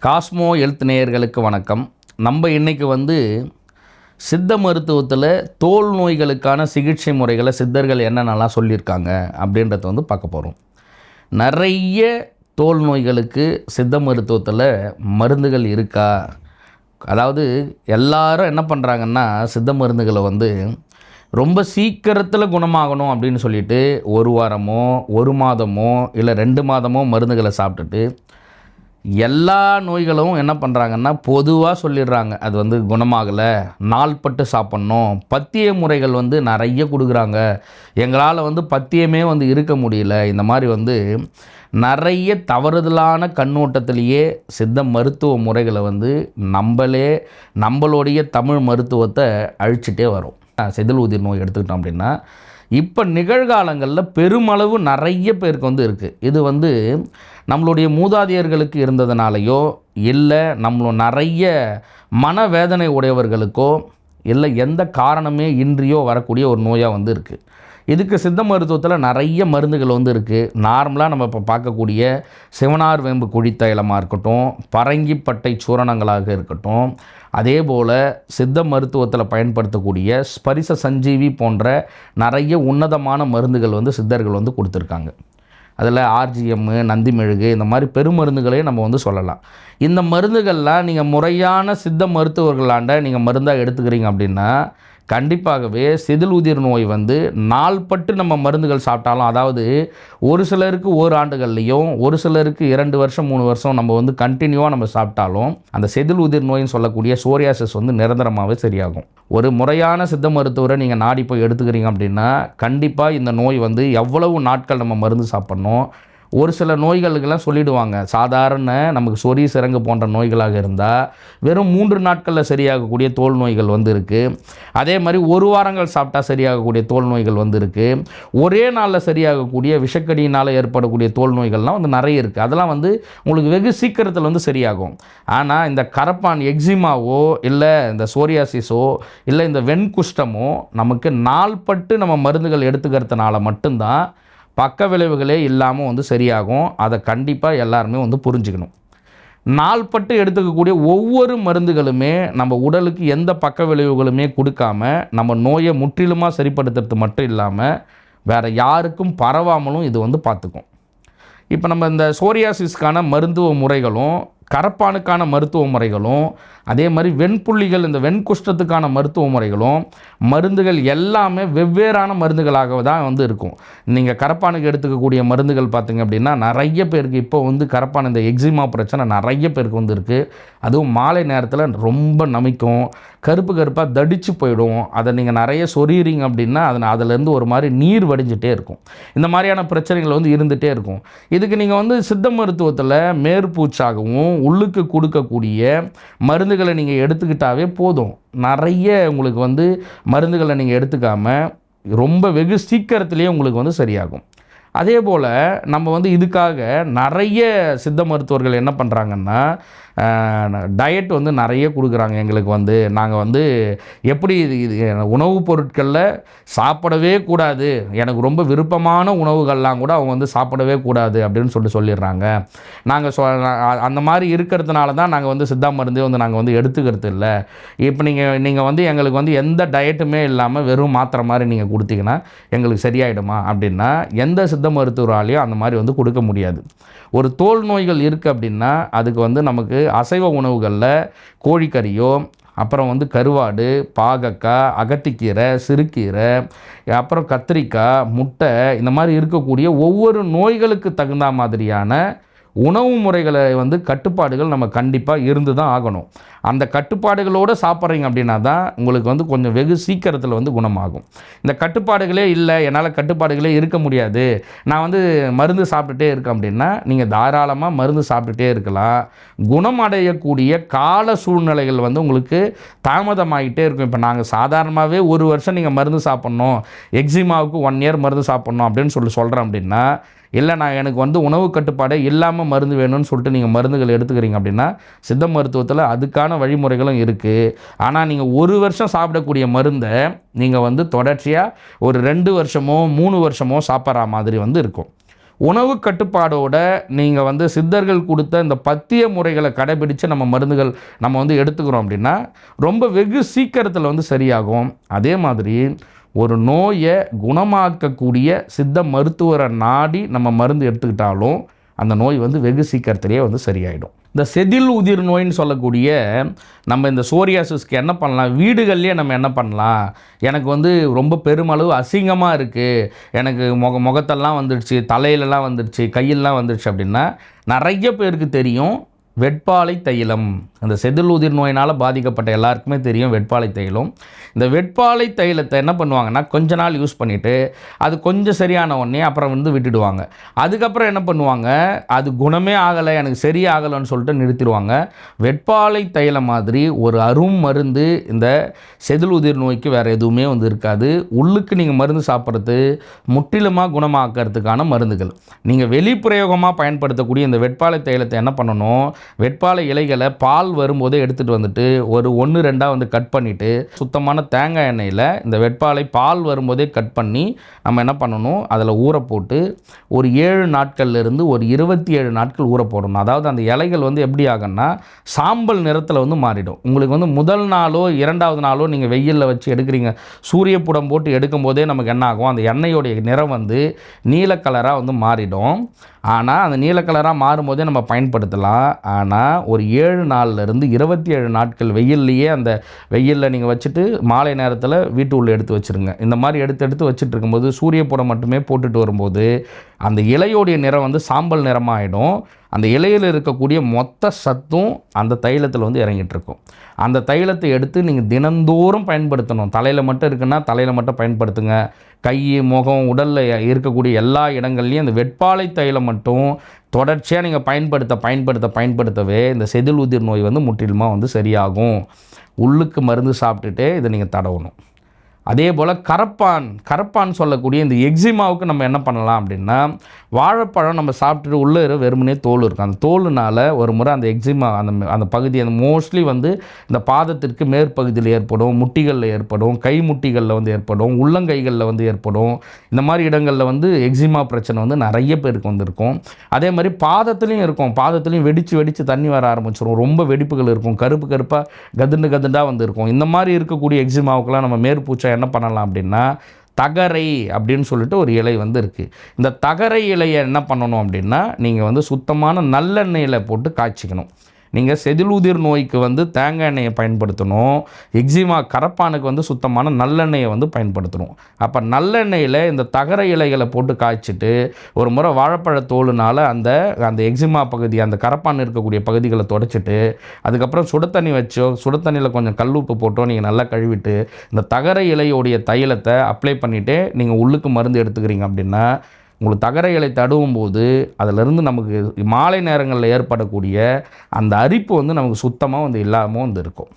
Cosmo health நேயர்களுக்கு வணக்கம். நம்ம இன்றைக்கி சித்த மருத்துவத்தில் தோல் நோய்களுக்கான சிகிச்சை முறைகளை சித்தர்கள் என்னென்னலாம் சொல்லியிருக்காங்க அப்படின்றத பார்க்க போகிறோம். நிறைய தோல் நோய்களுக்கு சித்த மருத்துவத்தில் மருந்துகள் இருக்கா? அதாவது எல்லாரும் என்ன பண்ணுறாங்கன்னா, சித்த மருந்துகளை ரொம்ப சீக்கிரத்தில் குணமாகணும் அப்படின்னு சொல்லிட்டு ஒரு வாரமோ ஒரு மாதமோ இல்லை 2 மாதமோ மருந்துகளை சாப்பிட்டுட்டு எல்லா நோய்களும் என்ன பண்ணுறாங்கன்னா பொதுவாக சொல்லிடுறாங்க. அது குணமாகலை, நாள்பட்டு சாப்பிட்ணும், பத்திய முறைகள் நிறைய கொடுக்குறாங்க, எங்களால் பத்தியமே இருக்க முடியல. இந்த மாதிரி நிறைய தவறுதலான கண்ணோட்டத்திலேயே சித்த மருத்துவ முறைகளை நம்மளுடைய தமிழ் மருத்துவத்தை அழிச்சிட்டே வரும். செதில் உதிர் நோய் எடுத்துக்கிட்டோம் அப்படின்னா இப்போ நிகழ்காலங்களில் பெருமளவு நிறைய பேருக்கு இருக்குது. இது நம்மளுடைய மூதாதையர்களுக்கு இருந்ததுனாலையோ இல்லை நிறைய மனவேதனை உடையவர்களுக்கோ இல்லை எந்த காரணமே இன்றியோ வரக்கூடிய ஒரு நோயாக இருக்குது. இதுக்கு சித்த மருத்துவத்தில் நிறைய மருந்துகள் இருக்குது. நார்மலாக நம்ம இப்போ பார்க்கக்கூடிய சிவனார் வேம்பு குழித்தைலமாக இருக்கட்டும், பரங்கிப்பட்டை சூரணங்களாக இருக்கட்டும், அதே போல் சித்த மருத்துவத்தில் பயன்படுத்தக்கூடிய ஸ்பரிச சஞ்சீவி போன்ற நிறைய உன்னதமான மருந்துகள் சித்தர்கள் கொடுத்துருக்காங்க. அதில் ஆர்ஜிஎம், நந்தி மெழுகு, இந்த மாதிரி பெருமருந்துகளே நம்ம சொல்லலாம். இந்த மருந்துகள்லாம் நீங்கள் முறையான சித்த மருத்துவர்களாண்ட நீங்கள் மருந்தாக எடுத்துக்கிறீங்க அப்படின்னா கண்டிப்பாகவே செதில் உதிர் நோய் நாள்பட்டு நம்ம மருந்துகள் சாப்பிட்டாலும், அதாவது ஒரு சிலருக்கு ஓராண்டுகள்லையும் ஒரு சிலருக்கு 2 வருஷம் 3 வருஷம் நம்ம கண்டினியூவாக நம்ம சாப்பிட்டாலும் அந்த செதில் உதிர் நோயின்னு சொல்லக்கூடிய சோரியாசிஸ் நிரந்தரமாகவே சரியாகும். ஒரு முறையான சித்த மருத்துவரை நீங்கள் நாடி போய் எடுத்துக்கிறீங்க அப்படின்னா கண்டிப்பாக இந்த நோய் எவ்வளவு நாட்கள் நம்ம மருந்து சாப்பிட்ணும். ஒரு சில நோய்களுக்கெல்லாம் சொல்லிவிடுவாங்க, சாதாரண நமக்கு சொறி சிரங்கு போன்ற நோய்களாக இருந்தால் வெறும் 3 நாட்களில் சரியாகக்கூடிய தோல் நோய்கள் இருக்குது. அதே மாதிரி 1 வாரங்கள் சாப்பிட்டா சரியாகக்கூடிய தோல் நோய்கள் இருக்குது. ஒரே நாளில் சரியாகக்கூடிய விஷக்கடியினால் ஏற்படக்கூடிய தோல் நோய்கள்லாம் நிறைய இருக்குது. அதெல்லாம் உங்களுக்கு வெகு சீக்கிரத்தில் சரியாகும். ஆனால் இந்த கரப்பான் எக்ஸிமாவோ இல்லை இந்த சோரியாசிஸோ இல்லை இந்த வெண்குஷ்டமோ நமக்கு நாள்பட்டு நம்ம மருந்துகள் எடுத்துக்கிறதுனால மட்டும்தான் பக்க விளைவுகளே இல்லாமல் சரியாகும். அதை கண்டிப்பாக எல்லாருமே புரிஞ்சுக்கணும். நாள்பட்டு எடுத்துக்கக்கூடிய ஒவ்வொரு மருந்துகளுமே நம்ம உடலுக்கு எந்த பக்க விளைவுகளுமே கொடுக்காம நம்ம நோயை முற்றிலுமாக சரிப்படுத்துறது மட்டும் இல்லாமல் வேறு யாருக்கும் பரவாமலும் இது பார்த்துக்கும். இப்போ நம்ம இந்த சோரியாசிஸ்க்கான மருத்துவ முறைகளும் கரப்பானுக்கான மருத்துவ முறைகளும் அதே மாதிரி வெண்புள்ளிகள் இந்த வெண்குஷ்டத்துக்கான மருத்துவ முறைகளும் மருந்துகள் எல்லாமே வெவ்வேறான மருந்துகளாக தான் இருக்கும். நீங்கள் கரப்பானுக்கு எடுத்துக்கக்கூடிய மருந்துகள் பார்த்திங்க அப்படின்னா நிறைய பேருக்கு இப்போ கரப்பான் இந்த எக்ஸிமா பிரச்சனை நிறைய பேருக்கு இருக்குது. அதுவும் மாலை நேரத்தில் ரொம்ப நமிக்கும், கருப்பு கருப்பாக தடிச்சு போயிடும். அதை நீங்கள் நிறைய சொறிகிறீங்க அப்படின்னா அதிலேருந்து ஒரு மாதிரி நீர் வடிஞ்சிட்டே இருக்கும். இந்த மாதிரியான பிரச்சனைகள் இருந்துகிட்டே இருக்கும். இதுக்கு நீங்கள் சித்த மருத்துவத்தில் மேற்பூச்சாகவும் உள்ளுக்கு கொடுக்கக்கூடிய மருந்துகளை நீங்கள் எடுத்துக்கிட்டாவே போதும். நிறைய உங்களுக்கு மருந்துகளை நீங்கள் எடுத்துக்காமல் ரொம்ப வெகு சீக்கிரத்திலே உங்களுக்கு சரியாகும். அதே போல் நம்ம இதுக்காக நிறைய சித்த மருத்துவர்கள் என்ன பண்ணுறாங்கன்னா டயட் நிறைய கொடுக்குறாங்க. எங்களுக்கு நாங்கள் எப்படி இது உணவுப் பொருட்களில் சாப்பிடவே கூடாது, எனக்கு ரொம்ப விருப்பமான உணவுகள்லாம் கூட அவங்க சாப்பிடவே கூடாது அப்படின்னு சொல்லிடுறாங்க. நாங்கள் அந்த மாதிரி இருக்கிறதுனால தான் நாங்கள் சித்தா மருந்தே நாங்கள் எடுத்துக்கிறது இல்லை. இப்போ நீங்கள் எங்களுக்கு எந்த டயட்டுமே இல்லாமல் வெறும் மாத்திரை மாதிரி நீங்கள் கொடுத்தீங்கன்னா எங்களுக்கு சரியாயிடுமா அப்படின்னா எந்த சித்த மருத்துவராலையும் அந்த மாதிரி கொடுக்க முடியாது. ஒரு தோல் நோய்கள் இருக்குது அப்படின்னா அதுக்கு நமக்கு அசைவ உணவுகளில் கோழிக்கறியோ, அப்புறம் கருவாடு, பாகக்காய், அகத்திக்கீரை, சிறுகீரை, அப்புறம் கத்திரிக்காய், முட்டை, இந்த மாதிரி இருக்கக்கூடிய ஒவ்வொரு நோய்களுக்கு தகுந்த மாதிரியான உணவு முறைகளை கட்டுப்பாடுகள் நம்ம கண்டிப்பாக இருந்து தான் ஆகணும். அந்த கட்டுப்பாடுகளோடு சாப்பிட்றீங்க அப்படின்னா தான் உங்களுக்கு கொஞ்சம் வெகு சீக்கிரத்தில் குணமாகும். இந்த கட்டுப்பாடுகளே இல்லை, என்னால் கட்டுப்பாடுகளே இருக்க முடியாது, நான் மருந்து சாப்பிட்டுட்டே இருக்கேன் அப்படின்னா நீங்கள் தாராளமாக மருந்து சாப்பிட்டுட்டே இருக்கலாம். குணமடையக்கூடிய கால சூழ்நிலைகள் உங்களுக்கு தாமதமாகிட்டே இருக்கும். இப்போ நாங்கள் சாதாரணமாகவே 1 வருஷம் நீங்கள் மருந்து சாப்பிட்ணும், எக்ஸிமாவுக்கு 1 இயர் மருந்து சாப்பிட்ணும் அப்படின்னு சொல்கிறேன் அப்படின்னா, இல்லை நான் எனக்கு உணவு கட்டுப்பாடே இல்லாமல் மருந்து வேணும்னு சொல்லிட்டு நீங்கள் மருந்துகள் எடுத்துக்கிறீங்க அப்படின்னா சித்த மருத்துவத்தில் அதுக்கான வழிமுறைகளும் இருக்குது. ஆனால் நீங்கள் 1 வருஷம் சாப்பிடக்கூடிய மருந்தை நீங்கள் தொடர்ச்சியாக ஒரு 2 வருஷமோ 3 வருஷமோ சாப்பிட்ற மாதிரி இருக்கும். உணவு கட்டுப்பாடோட நீங்கள் வந்து சித்தர்கள் கொடுத்த இந்த பத்திய முறைகளை கடைபிடித்து நம்ம மருந்துகள் நம்ம வந்து எடுத்துக்கிறோம் அப்படின்னா ரொம்ப வெகு சீக்கிரத்தில் வந்து சரியாகும். அதே மாதிரி ஒரு நோயை குணமாக்கக்கூடிய சித்த மருத்துவரை நாடி நம்ம மருந்து எடுத்துக்கிட்டாலும் அந்த நோய் வந்து வெகு சீக்கிரத்திலேயே வந்து சரியாயிடும். இந்த செதில் உதிர் நோயின்னு சொல்லக்கூடிய நம்ம இந்த சோரியாசிஸ்க்கு என்ன பண்ணலாம், வீடுகள்லேயே நம்ம என்ன பண்ணலாம், எனக்கு வந்து ரொம்ப பெருமளவு அசிங்கமாக இருக்குது, எனக்கு முகத்தெல்லாம் வந்துடுச்சு, தலையிலலாம் வந்துடுச்சு, கையிலலாம் வந்துடுச்சு அப்படின்னா நிறைய பேருக்கு தெரியும் வெட்பாலை தைலம். அந்த செதில் உதிர் நோயினால் பாதிக்கப்பட்ட எல்லாருக்குமே தெரியும் வெட்பாலை தைலம். இந்த வெட்பாலை தைலத்தை என்ன பண்ணுவாங்கன்னா கொஞ்ச நாள் யூஸ் பண்ணிவிட்டு அது கொஞ்சம் சரியான உடனே அப்புறம் வந்து விட்டுடுவாங்க. அதுக்கப்புறம் என்ன பண்ணுவாங்க, அது குணமே ஆகலை, எனக்கு சரியாகலைன்னு சொல்லிட்டு நிறுத்திடுவாங்க. வெட்பாலை தைலம் மாதிரி ஒரு அரும் மருந்து இந்த செதில் உதிர் நோய்க்கு வேறு எதுவுமே வந்து இருக்காது. உள்ளுக்கு நீங்கள் மருந்து சாப்பிட்றது முற்றிலுமாக குணமாக்கிறதுக்கான மருந்துகள். நீங்கள் வெளிப்பிரயோகமாக பயன்படுத்தக்கூடிய இந்த வெட்பாலை தைலத்தை என்ன பண்ணணும், வெட்பாலை இலைகளை பால் வரும்போதே எடுத்துகிட்டு வந்துட்டு ஒரு 1-2 வந்து கட் பண்ணிவிட்டு சுத்தமான தேங்காய் எண்ணெயில் இந்த வெட்பாலை பால் வரும்போதே கட் பண்ணி நம்ம என்ன பண்ணணும், அதில் ஊற போட்டு ஒரு 7 நாட்கள்லேருந்து ஒரு 27 நாட்கள் ஊற போடணும். அதாவது அந்த இலைகள் வந்து எப்படி ஆகும்னா சாம்பல் நிறத்தில் வந்து மாறிடும். உங்களுக்கு வந்து முதல் நாளோ 2வது நாளோ நீங்கள் வெயிலில் வச்சு எடுக்கிறீங்க, சூரிய புடம் போட்டு எடுக்கும் போதே நமக்கு என்ன ஆகும், அந்த எண்ணெயோடைய நிறம் வந்து நீல கலராக வந்து மாறிடும். ஆனால் அந்த நீல கலராக மாறும்போதே நம்ம பயன்படுத்தலாம். ஆனால் ஒரு 7 நாள்லேருந்து 27 நாட்கள் வெயில்லையே அந்த வெயிலில் நீங்கள் வச்சுட்டு மாலை நேரத்தில் வீட்டு உள்ளே எடுத்து வச்சுருங்க. இந்த மாதிரி எடுத்து வச்சுட்டு இருக்கும்போது சூரிய புடம் மட்டுமே போட்டுட்டு வரும்போது அந்த இலையோடைய நிறம் வந்து சாம்பல் நிறமாக ஆகிடும். அந்த இலையில் இருக்கக்கூடிய மொத்த சத்தும் அந்த தைலத்தில் வந்து இறங்கிட்டுருக்கும். அந்த தைலத்தை எடுத்து நீங்கள் தினந்தோறும் பயன்படுத்தணும். தலையில் மட்டும் இருக்குன்னா தலையில் மட்டும் பயன்படுத்துங்க. கை, முகம், உடலில் இருக்கக்கூடிய எல்லா இடங்கள்லையும் அந்த வெட்பாலை தைலம் மட்டும் தொடர்ச்சியாக நீங்கள் பயன்படுத்தவே இந்த செதில் உதிர் நோய் வந்து முற்றிலுமாக வந்து சரியாகும். உள்ளுக்கு மருந்து சாப்பிட்டுட்டே இதை நீங்கள் தடவணும். அதே போல் கரப்பான் சொல்லக்கூடிய இந்த எக்ஸிமாவுக்கு நம்ம என்ன பண்ணலாம் அப்படின்னா, வாழைப்பழம் நம்ம சாப்பிட்டுட்டு உள்ளே வெறுமனே தோல் இருக்கும். அந்த தோலுனால் ஒரு முறை அந்த எக்ஸிமா அந்த பகுதி அந்த மோஸ்ட்லி வந்து இந்த பாதத்திற்கு மேற்பகுதியில் ஏற்படும், முட்டிகளில் ஏற்படும், கை முட்டிகளில் வந்து ஏற்படும், உள்ளங்கைகளில் வந்து ஏற்படும். இந்த மாதிரி இடங்களில் வந்து எக்ஸிமா பிரச்சனை வந்து நிறைய பேருக்கு வந்து இருக்கும். அதே மாதிரி பாதத்துலேயும் இருக்கும். பாதத்துலேயும் வெடித்து தண்ணி வர ஆரம்பிச்சிடும். ரொம்ப வெடிப்புகள் இருக்கும், கருப்பாக கதுண்டாக வந்து இருக்கும். இந்த மாதிரி இருக்கக்கூடிய எக்ஸிமாவுக்கெல்லாம் நம்ம மேற்பூச்சை என்ன பண்ணலாம் அப்படின்னா தகரை அப்படின்னு சொல்லிட்டு ஒரு இலை வந்து இருக்குது. இந்த தகரை இலையை என்ன பண்ணணும் அப்படின்னா நீங்கள் வந்து சுத்தமான நல்லெண்ணெயில் போட்டு காய்ச்சிக்கணும். நீங்கள் செதில் உதிர் நோய்க்கு வந்து தேங்காய் எண்ணெயை பயன்படுத்தணும். எக்ஸிமா கரப்பானுக்கு வந்து சுத்தமான நல்லெண்ணெயை வந்து பயன்படுத்தணும். அப்போ நல்லெண்ணெயில் இந்த தகர இலைகளை போட்டு காய்ச்சிட்டு ஒரு முறை வாழைப்பழத்தோலுனால் அந்த எக்ஸிமா பகுதி அந்த கரப்பான் இருக்கக்கூடிய பகுதிகளை துடைச்சிட்டு அதுக்கப்புறம் சுடுதண்ணியில் கொஞ்சம் கல்லுப்பு போட்டோ நீங்கள் நல்லா கழுவிட்டு இந்த தகர இலையோடைய தைலத்தை அப்ளை பண்ணிவிட்டு நீங்கள் உள்ளுக்கு மருந்து எடுத்துக்கிறீங்க அப்படின்னா உங்களுக்கு தகர இலை தடவும் போது அதிலிருந்து நமக்கு மாலை நேரங்களில் ஏற்படக்கூடிய அந்த அரிப்பு வந்து நமக்கு சுத்தமாக வந்து இல்லாமல் வந்து இருக்கும்.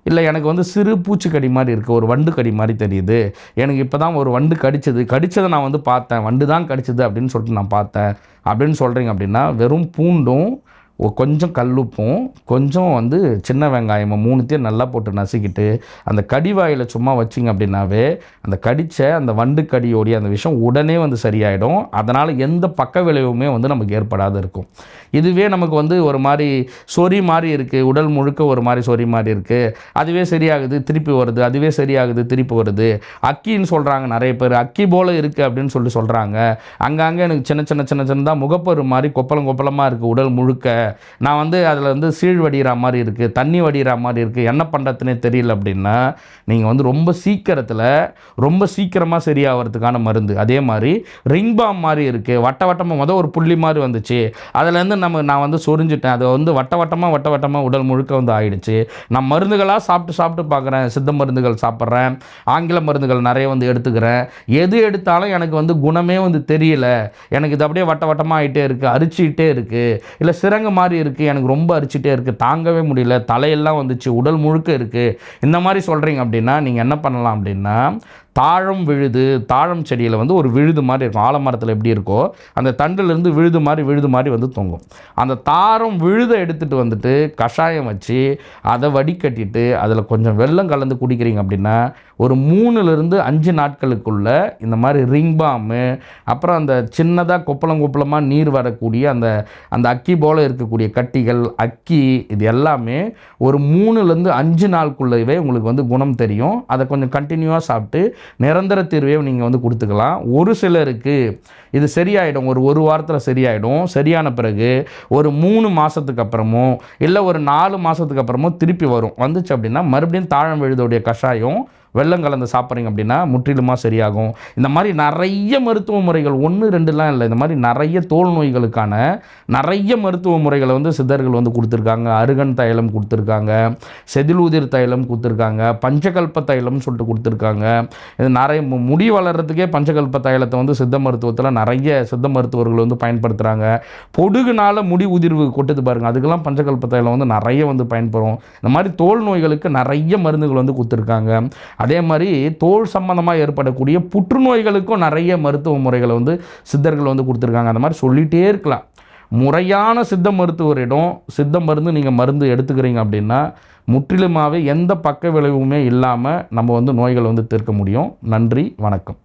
இல்லை எனக்கு வந்து சிறு பூச்சிக்கடி மாதிரி இருக்குது, ஒரு வண்டு கடி மாதிரி தெரியுது, எனக்கு இப்போ தான் ஒரு வண்டு கடிச்சதை நான் வந்து பார்த்தேன், வண்டு தான் கடிச்சது அப்படின்னு சொல்லிட்டு நான் பார்த்தேன் அப்படின்னு சொல்கிறீங்க அப்படின்னா வெறும் பூண்டும் கொஞ்சம் கல்லுப்பும் கொஞ்சம் வந்து சின்ன வெங்காயமும் 3த்தையும் நல்லா போட்டு நசுக்கிட்டு அந்த கடிவாயில் சும்மா வச்சிங்க அப்படின்னாவே அந்த அந்த வண்டு கடியோடைய அந்த விஷம் உடனே வந்து சரியாயிடும். அதனால் எந்த பக்க விளைவுமே வந்து நமக்கு ஏற்படாது இருக்கும். இதுவே நமக்கு வந்து ஒரு மாதிரி சொறி மாதிரி இருக்குது, உடல் முழுக்க ஒரு மாதிரி சொறி மாதிரி இருக்குது, அதுவே சரியாகுது திருப்பி வருது, அதுவே சரியாகுது திருப்பி வருது, அக்கின்னு சொல்கிறாங்க நிறைய பேர், அக்கி போல் இருக்குது அப்படின்னு சொல்கிறாங்க. அங்கங்கே எனக்கு சின்னதாக முகப்பரு மாதிரி கொப்பளமாக இருக்குது உடல் முழுக்க, நான் வந்து அதில் வந்து சீழ் வடிகிற மாதிரி இருக்குது, தண்ணி வடிகிற மாதிரி இருக்குது, என்ன பண்ணுறதுனே தெரியல அப்படின்னா நீங்கள் வந்து ரொம்ப சீக்கிரமாக சரியாகிறதுக்கான மருந்து. அதே மாதிரி ரிங் பாம் மாதிரி இருக்குது, வட்டமாக ஒரு புள்ளி மாதிரி வந்துச்சு, அதிலேருந்து நான் வந்து சொரிஞ்சிட்டேன், அது வந்து வட்டமாக உடல் முழுக்க வந்து ஆயிடுச்சு. நான் மருந்துகளாக சாப்பிட்டு பார்க்குறேன், சித்த மருந்துகள் சாப்பிட்றேன், ஆங்கில மருந்துகள் நிறைய வந்து எடுத்துக்கிறேன், எது எடுத்தாலும் எனக்கு வந்து குணமே வந்து தெரியல, எனக்கு இது அப்படியே வட்டமாக ஆகிட்டே இருக்குது, அரிச்சிக்கிட்டே இருக்குது, இல்லை சிரங்கு மாதிரி இருக்குது, எனக்கு ரொம்ப அரிச்சிட்டே இருக்குது, தாங்கவே முடியல, தலையெல்லாம் வந்துச்சு, உடல் முழுக்க இருக்குது, இந்த மாதிரி சொல்கிறீங்க அப்படின்னா நீங்கள் என்ன பண்ணலாம் அப்படின்னா, தாழம் விழுது, தாழம் செடியில் வந்து ஒரு விழுது மாதிரி இருக்கும், ஆலமரத்தில் எப்படி இருக்கோ அந்த தண்டிலிருந்து விழுது மாதிரி வந்து தொங்கும். அந்த தாரம் விழுதை எடுத்துகிட்டு வந்துட்டு கஷாயம் வச்சு அதை வடிகட்டிட்டு அதில் கொஞ்சம் வெல்லம் கலந்து குடிக்கிறீங்க அப்படின்னா ஒரு 3லிருந்து 5 நாட்களுக்குள்ள இந்த மாதிரி ரிங் பாமு, அப்புறம் அந்த சின்னதாக கொப்பளமாக நீர் வரக்கூடிய அந்த அக்கி போல் இருக்கக்கூடிய கட்டிகள், அக்கி, இது எல்லாமே ஒரு 3லிருந்து 5 நாளுக்குள்ளவே உங்களுக்கு வந்து குணம் தெரியும். அதை கொஞ்சம் கண்டினியூவாக சாப்பிட்டு நிரந்தர தீர்வையை நீங்கள் வந்து கொடுத்துக்கலாம். ஒரு சிலருக்கு இது சரியாயிடும், ஒரு வாரத்தில் சரியாயிடும். சரியான பிறகு ஒரு 3 மாதத்துக்கு அப்புறமோ இல்லை ஒரு 4 மாதத்துக்கு அப்புறமோ திருப்பி வந்துச்சு அப்படின்னா மறுபடியும் தாழம் விழுதோடைய கஷாயம் வெல்லம் கலந்து சாப்பிட்றீங்க அப்படின்னா முற்றிலுமாக சரியாகும். இந்த மாதிரி நிறைய மருத்துவ முறைகள் 1 2லாம் இல்லை, இந்த மாதிரி நிறைய தோல் நோய்களுக்கான நிறைய மருத்துவ முறைகளை வந்து சித்தர்கள் வந்து கொடுத்துருக்காங்க. அருகன் தைலம் கொடுத்துருக்காங்க, செதிலூதிர் தைலம் கொடுத்துருக்காங்க, பஞ்சகல்ப தைலம்னு சொல்லிட்டு கொடுத்துருக்காங்க. இது நிறைய முடி வளர்கிறதுக்கே பஞ்சகல்ப தைலத்தை வந்து சித்த மருத்துவத்தில் நிறைய சித்த மருத்துவர்கள் வந்து பயன்படுத்துகிறாங்க. பொடுகுனால முடி உதிர்வு கொட்டுது பாருங்கள், அதுக்கெல்லாம் பஞ்சகல்ப தைலம் வந்து நிறைய வந்து பயன்படும். இந்த மாதிரி தோல் நோய்களுக்கு நிறைய மருந்துகள் வந்து கொடுத்துருக்காங்க. அதே மாதிரி தோல் சம்பந்தமாக ஏற்படக்கூடிய புற்றுநோய்களுக்கும் நிறைய மருத்துவ முறைகளை வந்து சித்தர்கள் வந்து கொடுத்துருக்காங்க. அந்த மாதிரி சொல்லிகிட்டே இருக்கலாம். முறையான சித்த மருத்துவரிடம் சித்த மருந்து நீங்கள் மருந்து எடுத்துக்கிறீங்க அப்படின்னா முற்றிலுமாகவே எந்த பக்க விளைவுமே இல்லாமல் நம்ம வந்து நோய்கள் வந்து தீர்க்க முடியும். நன்றி, வணக்கம்.